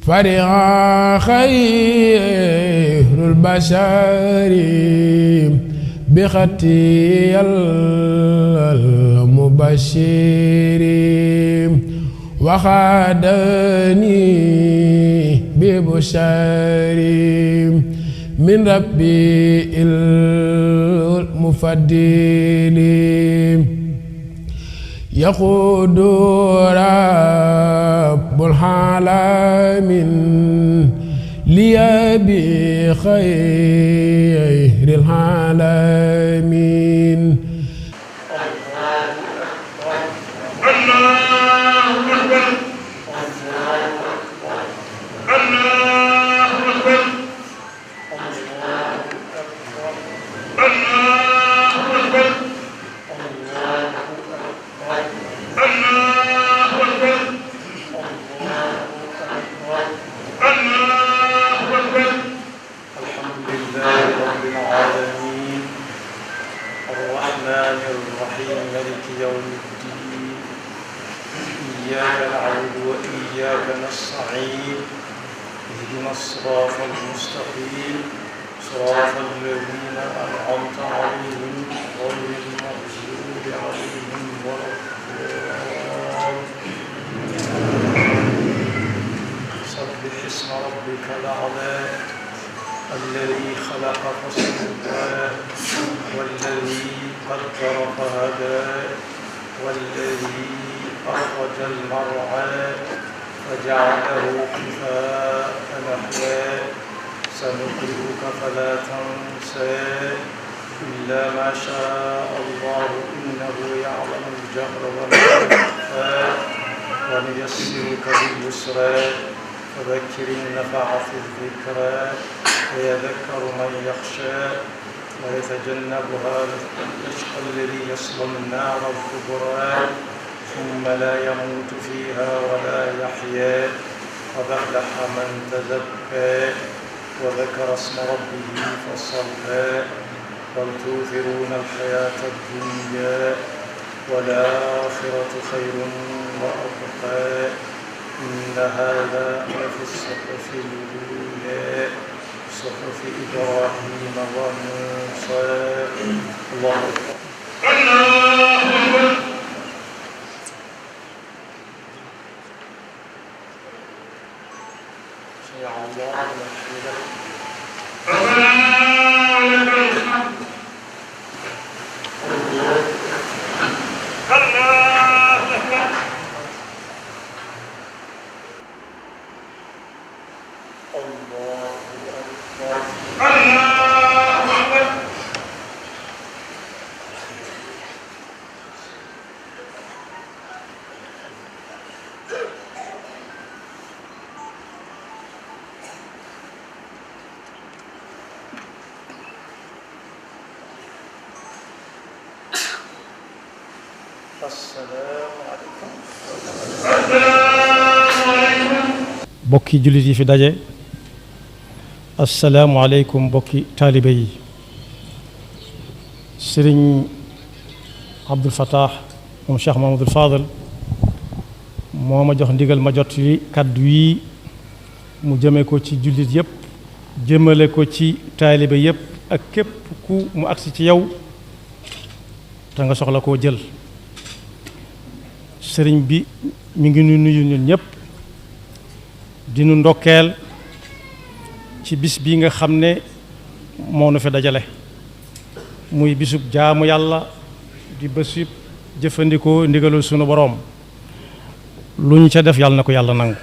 فرح خير البشر بختي المبشر وخادني ببشر من ربي المفضل يقود رب العالمين لي بخير العالمين. إياك نعبد وإياك نستعين اهدنا الصراط المستقيم صراط الذين أنعمت عليهم غير المغضوب عليهم ولا الضالين. سبح اسم ربك الأعلى الذي خلق فسوى والذي قدر فهدى والذي أخرج المرعى فجعله خفاء نحوا سنقرئك فلا تنسى إلا ما شاء الله إنه يعلم الجهر وما يخفى ونيسرك باليسرى فذكر إن نفعت الذكرى ويذكر من يخشى ويتجنبها الأشقى الذي يصلى النار الكبرى ثم لا يموت فيها ولا يحيا قد أفلح من تزكى وذكر اسم ربه فصلى بل تؤثرون الحياة الدنيا والآخرة خير وأبقى إن هذا لفي الصحف الأولى صحف إبراهيم وموسى. الله أكبر. الله أكبر. سمع الله لمن حمده. ربنا ولك الحمد. الله أكبر. bokki jullit yi fi daje asalaamualeykum bokki taalibe yi. sëriñ Abdul Fattah moom Cheikh Mahamadul Fadal moo ma jox ndigal ma jot li kàddu yi mu jëme ko ci jullit yépp jëmale ko ci taalibe yépp ak képp ku mu agsi ci yow te nga soxla koo jël. sëriñ bi mi ngi nuyu ñun ñëpp di nu ndokkeel ci bis bi nga xam ne moo nu fi dajale muy bisub jaamu yàlla di bésub jëfandikoo ndigalul sunu boroom lu ñu ca def yàlla na ko yàlla nangu.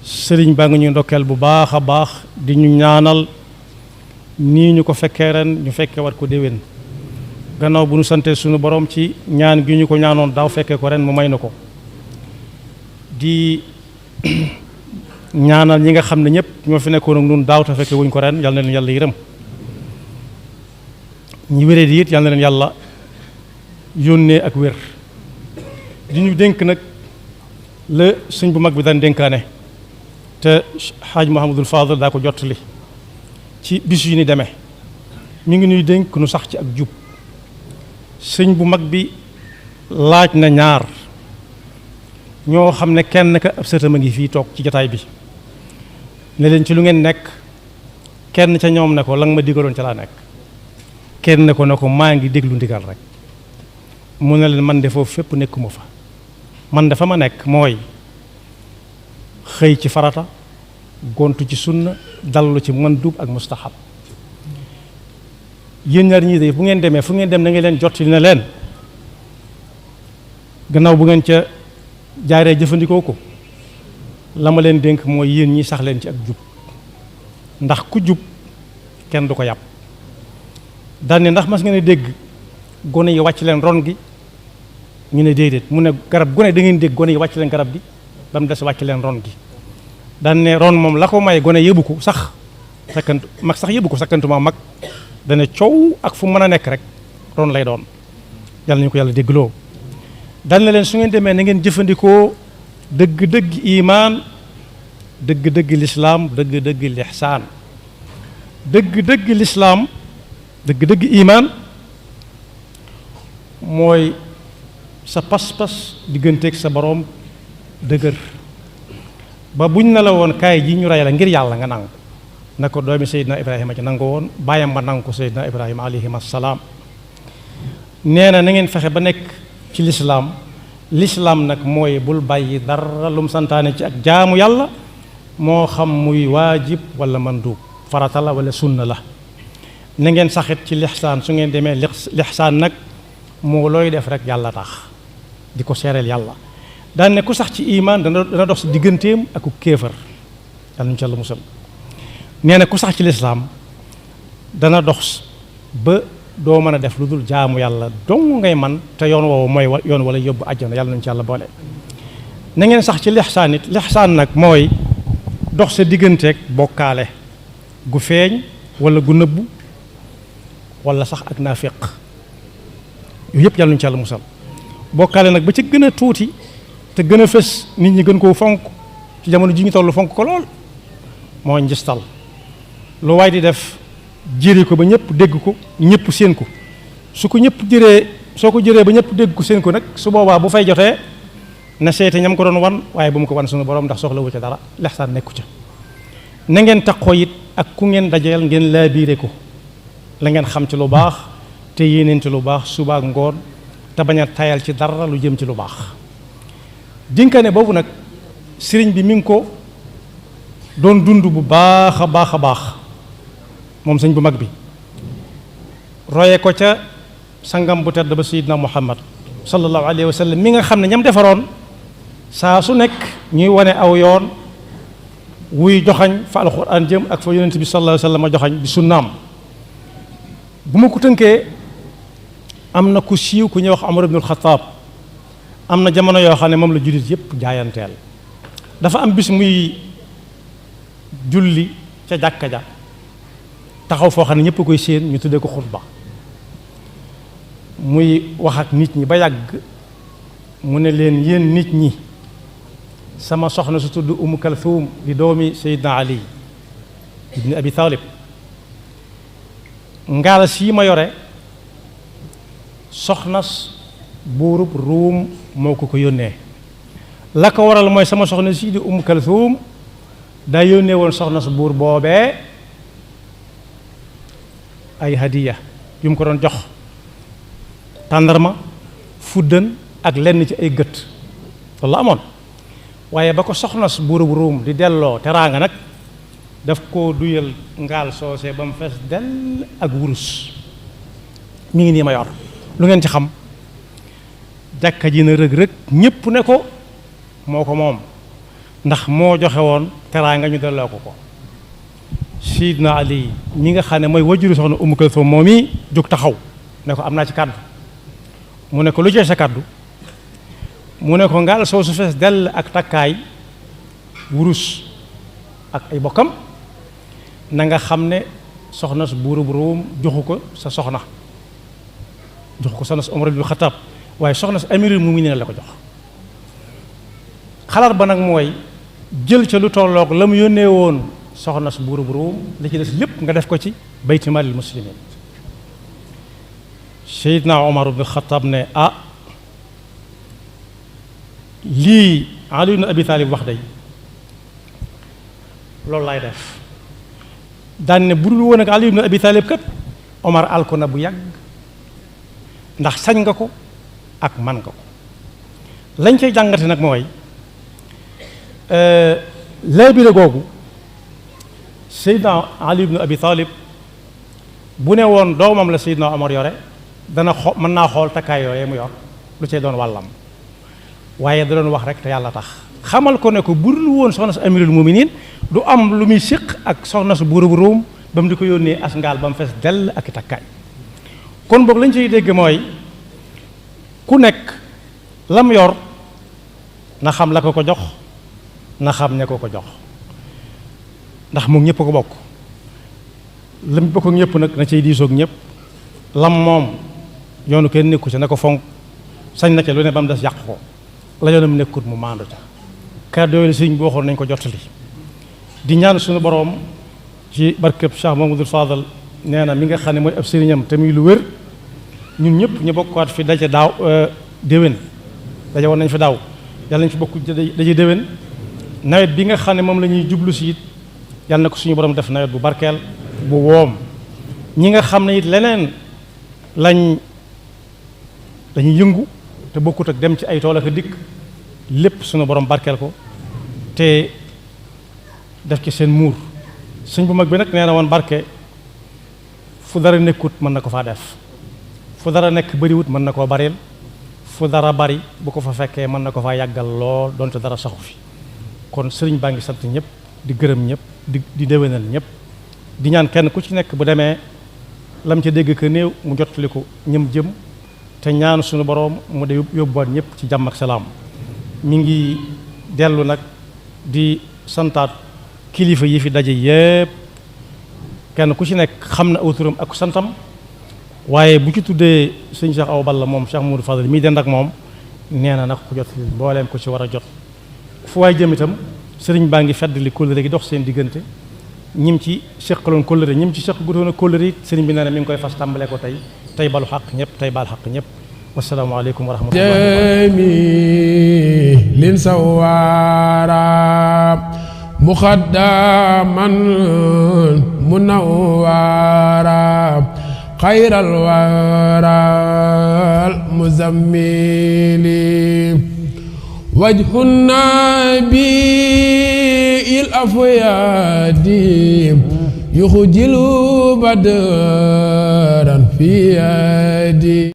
sëriñ baa ngi ñuy ndokkeel bu baax a baax di ñu ñaanal nii ñu ko fekkee ren ñu fekkee wat ko déwén gannaaw bu nu sante sunu borom ci ñaan gi ñu ko ñaanoon daaw fekkee ko ren mu may na ko. di ñaanal ñi nga xam ne ñëpp ñoo fi nekkoon ak ñun daaw te fekkee wuñ ko ren yal na leen yàlla yërëm ñi wéree di it yal na leen yàlla yónnee ak wér. di ñu dénk nag la sëñ bu mag bi daan dénkaane te xaaj Muhammadul Fadal daa ko jottali ci bis yu ni demee mi ngi ñuy dénk nu sax ci ak jub. sëñ bu mag bi laaj na ñaar ñoo xam ne kenn ka ab sëtam a ngi fii toog ci jataay bi ne leen ci lu ngeen nekk. kenn ca ñoom ne ko la nga ma digaloon ca laa nekk. kenn ne ko maa ngi déglu ndigal rek. mu ne leen man de foofu fépp nekkuma fa. man dafa ma nekk mooy xëy ci farata gontu ci sunna dallu ci mandub ak mustahab. yéen ñaar ñii de bu ngeen demee fu ngeen dem na ngeen leen jot li ne leen gannaaw bu ngeen ca jaaree jëfandikoo ko la ma leen dénk mooy yéen ñi sax leen ci ak jub ndax ku jub kenn du ko yàpp. daan ne ndax mas ngeen a dégg gone yi wàcc leen ron gi ñu ne déedéet mu ne garab gone da ngeen dégg gone yi wàcc leen garab gi ba mu des wàcc leen ron gi. daan ne ron moom la ko may gone yëbu ko sax sakkantu mag sax yëbu ko sakkantuma mag dana coow ak fu mën a nekk rek ron lay doon yàlla nañu ko yàlla déggloo. daan na leen su ngeen demee na ngeen jëfandikoo dëgg-dëgg imaan dëgg-dëgg lislaam dëgg-dëgg lixsaan. dëgg-dëgg lislaam dëgg-dëgg imaan mooy sa pas-pas digganteeg sa boroom dëgër ba buñ ne la woon kaay ji ñu rey la ngir yàlla nga nangu na ko doomi Seydina Ibrahima ci nangu woon bàyyam ba nangu ko Seydina Ibrahima alayhim assalaam. nee na ngeen fexe ba nekk ci lislaam nag mooy bul bàyyi dara lum santaane ci ak jaamu yàlla moo xam muy waajib wala mandub farata la wala sunna la. na ngeen saxit ci lixsaan su ngeen demee lixsaan nag moo looy def rek yàlla tax di ko seereel yàlla. daan ne ku sax ci imaan dana dox si digganteem ak ku kéefar yàlla ñu ci yàlla musal. nee na ku sax ci lislaam dana dox ba doo mën a def lu dul jaamu yàlla dong ngay man te yoon woowu mooy yoon wala yóbbu àjjana yàlla nañu ci yàlla boole. na ngeen sax ci lixsaan it lixsaan nag mooy dox sa digganteeg bokkaale gu feeñ wala gu nëbbu wala sax ak naafiq yooyu yëpp yàlla nañu ci yàlla musal. bokkaale nag ba ci gën a tuuti te gën a fës nit ñi gën koo fonk ci jamono ji ñu toll fonk ko lool moo njistal. lu waay di def jëri ko ba ñëpp dégg ko ñëpp séen ko su ko ñëpp jëree soo ko jëree ba ñëpp dégg ko séen ko nag su boobaa bu fay jotee na seete ñam ko doon wan waaye bu mu ko wan suñu borom ndax soxla wu ca dara lexsaan nekku ca. na ngeen taxoo it ak ku ngeen dajeel ngeen laabiire ko la ngeen xam ci lu baax te yéeneen ci lu baax suba ak ngoon te bañ a tayal ci dara lu jëm ci lu baax. dinkaane boobu nag sëriñ bi mi ngi ko doon dund bu baax a baax a baax moom sëñ bu mag bi roye ko ca sangam bu tedd ba Seydina Muhammad sallallahu alayhi wa sallam mi nga xam ne ñam defaroon saa su nekk ñuy wane aw yoon wuy joxañ fa alxuraan jëm ak fa yonent bi sallallahu alayhi wa sallam joxañ bi sunnaam. bu ma ko tënkee am na ku siiw ku ñuy wax Umar ibnul Xattaab am na jamono yoo xam ne moom la jullit yépp jaayanteel. dafa am bis muy julli ca jàkka ja taxaw foo xam ne ñëpp koy séen ñu tuddee ko xutba muy wax ak nit ñi ba yàgg mu ne leen yéen nit ñi sama soxna su tudd Umm Kalthum di doomi Seydina Ali ibni Abi Talib ngaal sii ma yore soxnas buurub Ruum moo ko yónnee. la ko waral mooy sama soxna sii di Umm Kalthum daa yónnee woon soxna su buur boobee ay hadiya yu mu ko doon jox tàndarma fuddan ak lenn ci ay gët loolu la amoon. waaye ba ko soxna su buurub Ruum di delloo teraanga nag daf koo duyal ngaal soosee ba mu fees dell ak wurus mi ngi nii ma yor lu ngeen ci xam. jàkka ji na rëg-rëg ñépp ne ko moo ko moom ndax moo joxe woon teraanga ñu delloo ko ko. Sidna Ali ñi nga xam ne mooy wajuru soxna Umm Kalthum moom yi jóg taxaw ne ko am naa ci kàddu mu ne ko lu joxe sa kàddu mu ne ko ngaal soo su fees dell ak takkaay wurus ak ay bokkam na nga xam ne soxna su buurub Ruum joxu ko sa soxna joxu ko soxna su Umar ibn Xattaab waaye soxna su amirul mu'minin la ko jox. xalaat ba nag mooy jël ca lu tolloog la mu yónnee woon soxna su buurub Ruum li ci des lépp nga def ko ci bayti maalil muslimin. Seydina Omar ibn Xattaab ne lii Ali ibn Abi Talib wax day loolu laay def daan ne bu dul woon ak Ali ibn Abi Talib kat Omar alko na bu yàgg ndax sañ nga ko ak man nga ko lañ cay jàngate nag mooy laabire googu Seydina Ali ibn Abi Talib bu ne woon doomam la Seydina Omar yore dana mën naa xool takkaay yooyee mu yor lu cay doon wàllam waaye da doon wax rek te yàlla tax xamal ko ne ko bu dul woon soxna su amirul muminin du am lu muy séq ak soxna su buuru bu Róom ba mu di ko yónnee as ngaal ba mu fees dell ak i takkaay kon boog lañ ciy dégg mooy ku nekk lam yor na xam la ko jox na xam ne ko jox ndax moom ñëpp ko bokk lam bokk ak ñëpp nag na cay diisoog ñëpp lam moom yoonu kenn nekku ci na ko fonk sañ na ca lu ne ba mu des yàq ko la yoonam nekkut mu maandu ca kàddu yooyu sëriñ bi waxoon nañ ko jottali di ñaan suñu boroom ci barkeb Cheikh Mamadou Fadal nee na mi nga xam ne mooy ab sëriñam te muy lu wér ñun ñëpp ñu bokkaat fi daje daaw déwén daje woon nañ fi daaw yàlla nañ fi bokk daje déwén nawet bi nga xam ne moom la ñuy jublu si it yàlla na ko suñu borom def nawet bu barkeel bu woom ñi nga xam ne it leneen lañuy yëngu te bokkut ak dem ci ay tool ak dikk lépp suñu borom barkeel ko te def ci seen muur sëñ bu mag bi nag nee na woon barke fu dara nekkut mën na ko faa def fu dara nekk bariwut mën na koo baril fu dara bari bu ko fa fekkee mën na ko faa yàggal lool donte dara saxu fi kon sëriñ baa ngi sant ñëpp di gërëm ñëpp di déwénal ñëpp di ñaan kenn ku ci nekk bu demee lam ca dégg ka néew mu jottali ko ñëm jëm te ñaan suñu boroom mu de yóbbuwaat ñëpp ci jàmm ak salaam mi ngi dellu nag di santaat kilifa yi fi daje yépp kenn ku ci nekk xam na aw turam ak santam waaye bu ci tuddee sëñ Cheikh Awa Balla moom Cheikh Mamadou Fadal mii dend ak moom nee na nag ko jot mbooleem ko ci war a jot fu waay jëm itam sëriñ baa ngi fedd li kóllëre gi dox seen diggante ñim ci seqaloon kóllëre ñim ci seq gutoon a kóllëre it sëriñ bi nee na mi ngi koy fas tàmbalee ko tey balu xaq ñëpp tey baal xaq ñëpp wassalaamu aleykum wa rahmatullahi jamilin sawara muxaddaman munawwara xayral waral muzammili wajhu nabil afyadi yuxjilu badran fi yadi